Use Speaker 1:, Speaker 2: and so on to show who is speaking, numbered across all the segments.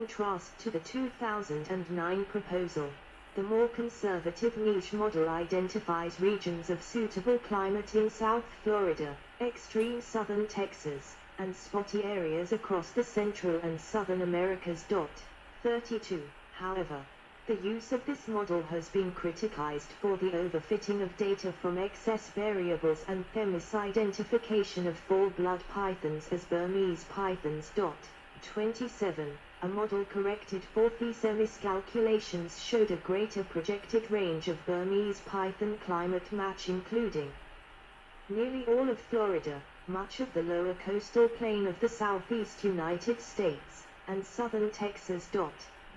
Speaker 1: contrast to the 2009 proposal. The more conservative niche model identifies regions of suitable climate in South Florida, extreme southern Texas, and spotty areas across the Central and Southern Americas. 32. However, the use of this model has been criticized for the overfitting of data from excess variables and the misidentification of full-blood pythons as Burmese pythons. 27. A model corrected for these miscalculations showed a greater projected range of Burmese python climate match, including nearly all of Florida, much of the lower coastal plain of the southeast United States, and southern Texas.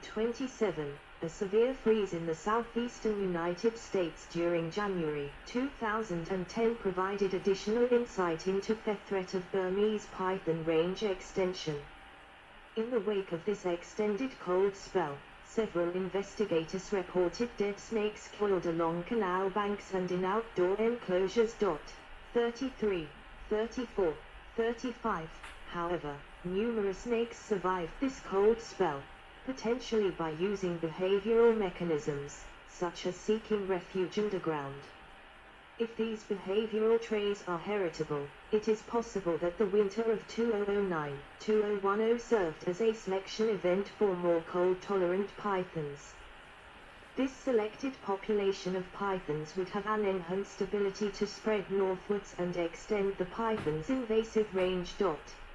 Speaker 1: 27. A severe freeze in the southeastern United States during January 2010 provided additional insight into the threat of Burmese python range extension. In the wake of this extended cold spell, several investigators reported dead snakes coiled along canal banks and in outdoor enclosures. 33, 34, 35. However, numerous snakes survived this cold spell, potentially by using behavioral mechanisms, such as seeking refuge underground. If these behavioral traits are heritable, it is possible that the winter of 2009-2010 served as a selection event for more cold-tolerant pythons. This selected population of pythons would have an enhanced ability to spread northwards and extend the python's invasive range.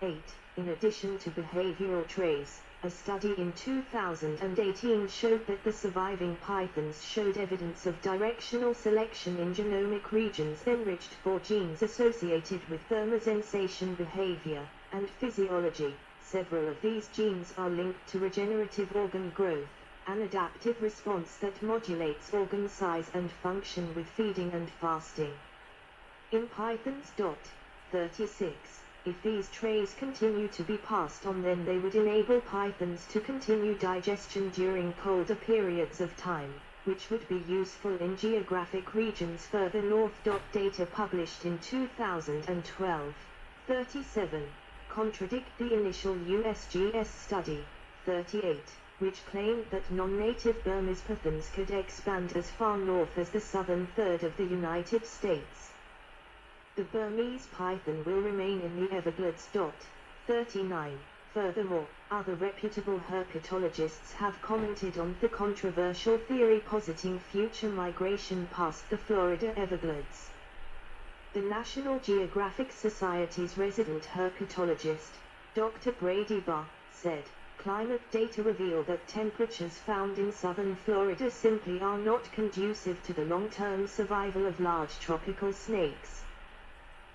Speaker 1: 8. In addition to behavioral traits, a study in 2018 showed that the surviving pythons showed evidence of directional selection in genomic regions enriched for genes associated with thermosensation behavior and physiology. Several of these genes are linked to regenerative organ growth, an adaptive response that modulates organ size and function with feeding and fasting. In pythons. 36. If these traits continue to be passed on, then they would enable pythons to continue digestion during colder periods of time, which would be useful in geographic regions further north. Data published in 2012, 37, contradict the initial USGS study, 38, which claimed that non-native Burmese pythons could expand as far north as the southern third of the United States. The Burmese python will remain in the Everglades. 39. Furthermore, other reputable herpetologists have commented on the controversial theory positing future migration past the Florida Everglades. The National Geographic Society's resident herpetologist, Dr. Brady Barr, said, "Climate data reveal that temperatures found in southern Florida simply are not conducive to the long-term survival of large tropical snakes.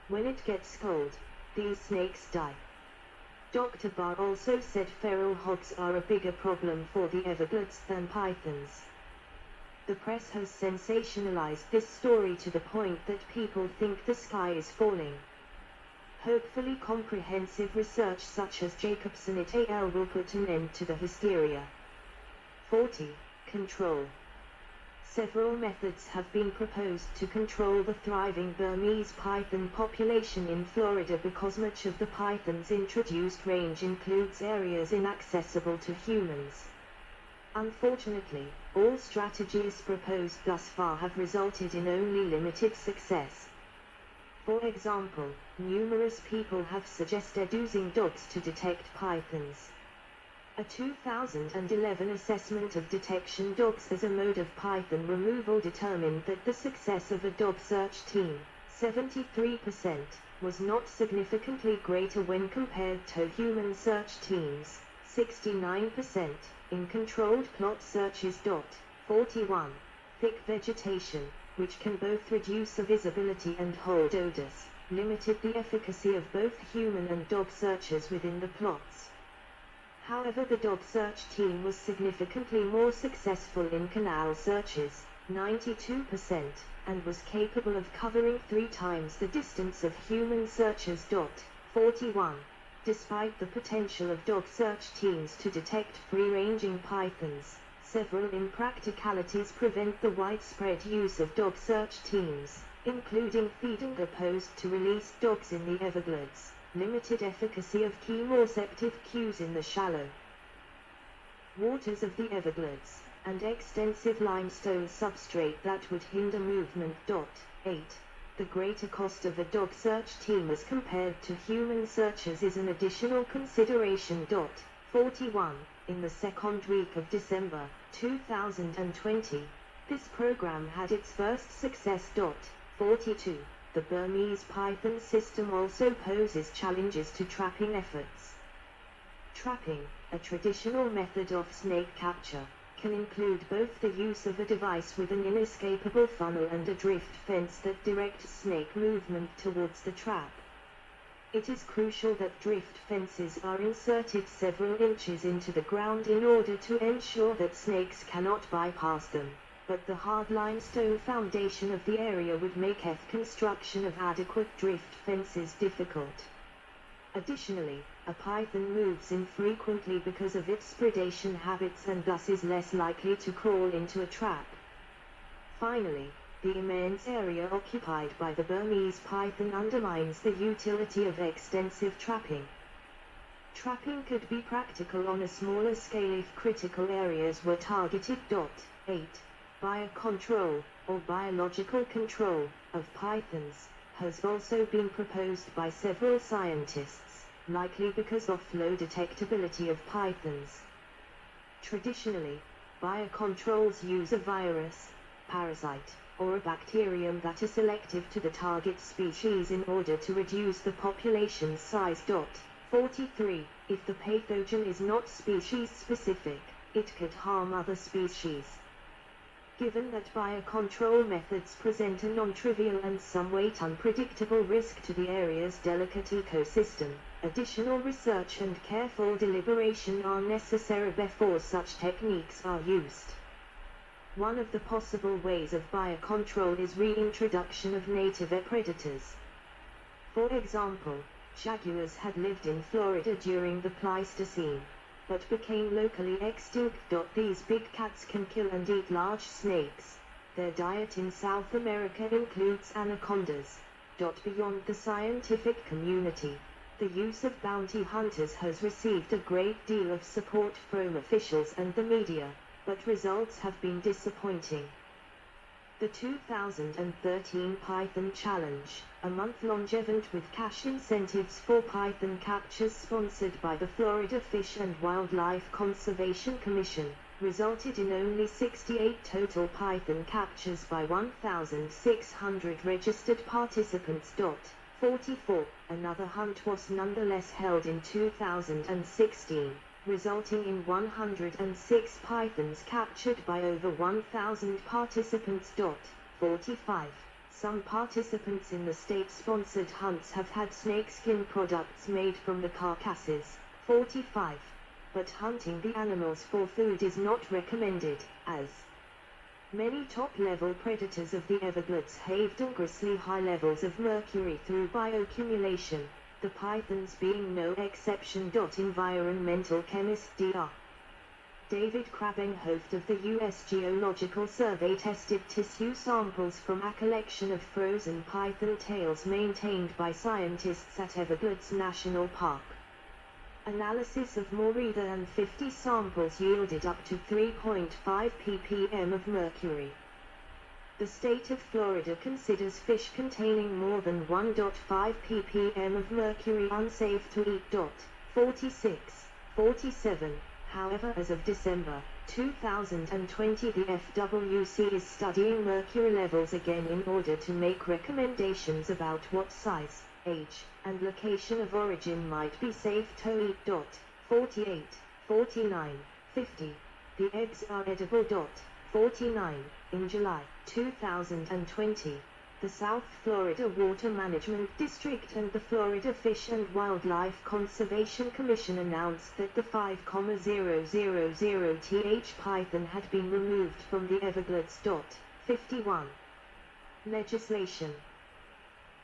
Speaker 1: When it gets cold, these snakes die." Dr. Barr also said feral hogs are a bigger problem for the Everglades than pythons. The press has sensationalized this story to the point that people think the sky is falling. Hopefully comprehensive research such as Jacobson et al. Will put an end to the hysteria. 40. Control. Several methods have been proposed to control the thriving Burmese python population in Florida because much of the python's introduced range includes areas inaccessible to humans. Unfortunately, all strategies proposed thus far have resulted in only limited success. For example, numerous people have suggested using dogs to detect pythons. A 2011 assessment of detection dogs as a mode of python removal determined that the success of a dog search team, 73%, was not significantly greater when compared to human search teams, 69%, in controlled plot searches. 41. Thick vegetation, which can both reduce visibility and hold odors, limited the efficacy of both human and dog searches within the plots. However, the dog search team was significantly more successful in canal searches, 92%, and was capable of covering 3 times the distance of human searches. 41. Despite the potential of dog search teams to detect free-ranging pythons, several impracticalities prevent the widespread use of dog search teams, including feeding opposed to released dogs in the Everglades, limited efficacy of chemoreceptive cues in the shallow waters of the Everglades, and extensive limestone substrate that would hinder movement. 8. The greater cost of a dog search team as compared to human searchers is an additional consideration. 41. In the second week of December 2020, this program had its first success. 42. The Burmese python system also poses challenges to trapping efforts. Trapping, a traditional method of snake capture, can include both the use of a device with an inescapable funnel and a drift fence that directs snake movement towards the trap. It is crucial that drift fences are inserted several inches into the ground in order to ensure that snakes cannot bypass them, but the hard limestone foundation of the area would make construction of adequate drift fences difficult. Additionally, a python moves infrequently because of its predation habits and thus is less likely to crawl into a trap. Finally, the immense area occupied by the Burmese python undermines the utility of extensive trapping. Trapping could be practical on a smaller scale if critical areas were targeted. 8. Biocontrol, or biological control, of pythons, has also been proposed by several scientists, likely because of low detectability of pythons. Traditionally, biocontrols use a virus, parasite, or a bacterium that is selective to the target species in order to reduce the population size. 43. If the pathogen is not species-specific, it could harm other species. Given that biocontrol methods present a non-trivial and somewhat unpredictable risk to the area's delicate ecosystem, additional research and careful deliberation are necessary before such techniques are used. One of the possible ways of biocontrol is reintroduction of native predators. For example, jaguars had lived in Florida during the Pleistocene, but became locally extinct. These big cats can kill and eat large snakes. Their diet in South America includes anacondas. Beyond the scientific community, the use of bounty hunters has received a great deal of support from officials and the media, but results have been disappointing. The 2013 Python Challenge, a month-long event with cash incentives for python captures sponsored by the Florida Fish and Wildlife Conservation Commission, resulted in only 68 total python captures by 1,600 registered participants. 44. Another hunt was nonetheless held in 2016, resulting in 106 pythons captured by over 1,000 participants. 45. Some participants in the state-sponsored hunts have had snakeskin products made from the carcasses. 45. But hunting the animals for food is not recommended, as many top-level predators of the Everglades have dangerously high levels of mercury through bioaccumulation, the pythons being no exception. Environmental chemist Dr. David Krabbenhoft of the U.S. Geological Survey tested tissue samples from a collection of frozen python tails maintained by scientists at Everglades National Park. Analysis of more than 50 samples yielded up to 3.5 ppm of mercury. The state of Florida considers fish containing more than 1.5 ppm of mercury unsafe to eat. 46. 47. However, as of December 2020, the FWC is studying mercury levels again in order to make recommendations about what size, age, and location of origin might be safe to eat. 48. 49. 50. The eggs are edible. 49. In July 2020, the South Florida Water Management District and the Florida Fish and Wildlife Conservation Commission announced that the 5,000th python had been removed from the Everglades. 51. Legislation.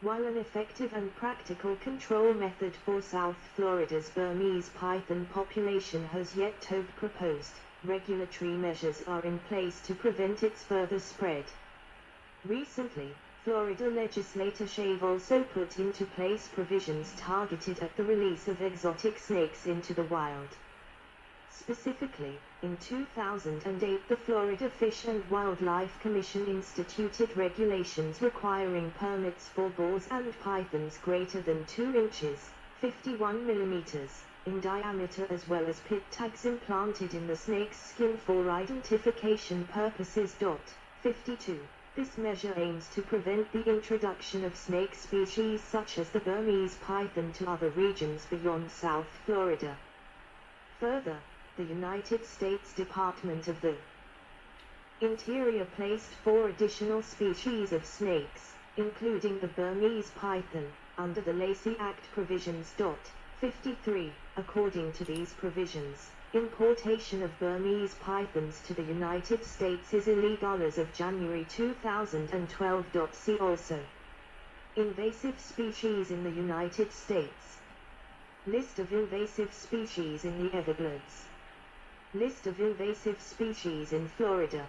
Speaker 1: While an effective and practical control method for South Florida's Burmese python population has yet to be proposed, regulatory measures are in place to prevent its further spread. Recently, Florida legislators have also put into place provisions targeted at the release of exotic snakes into the wild. Specifically, in 2008 the Florida Fish and Wildlife Commission instituted regulations requiring permits for boars and pythons greater than 2 inches, 51 millimeters, in diameter, as well as pit tags implanted in the snake's skin for identification purposes. 52. This measure aims to prevent the introduction of snake species such as the Burmese python to other regions beyond South Florida. Further, the United States Department of the Interior placed 4 additional species of snakes, including the Burmese python, under the Lacey Act provisions. 53. According to these provisions, importation of Burmese pythons to the United States is illegal as of January 2012. See also invasive species in the United States. List of invasive species in the Everglades. List of invasive species in Florida.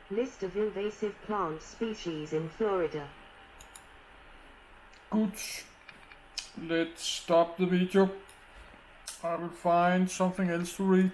Speaker 1: List of invasive plant species in Florida.
Speaker 2: Good. Let's stop the video. I will find something else to read.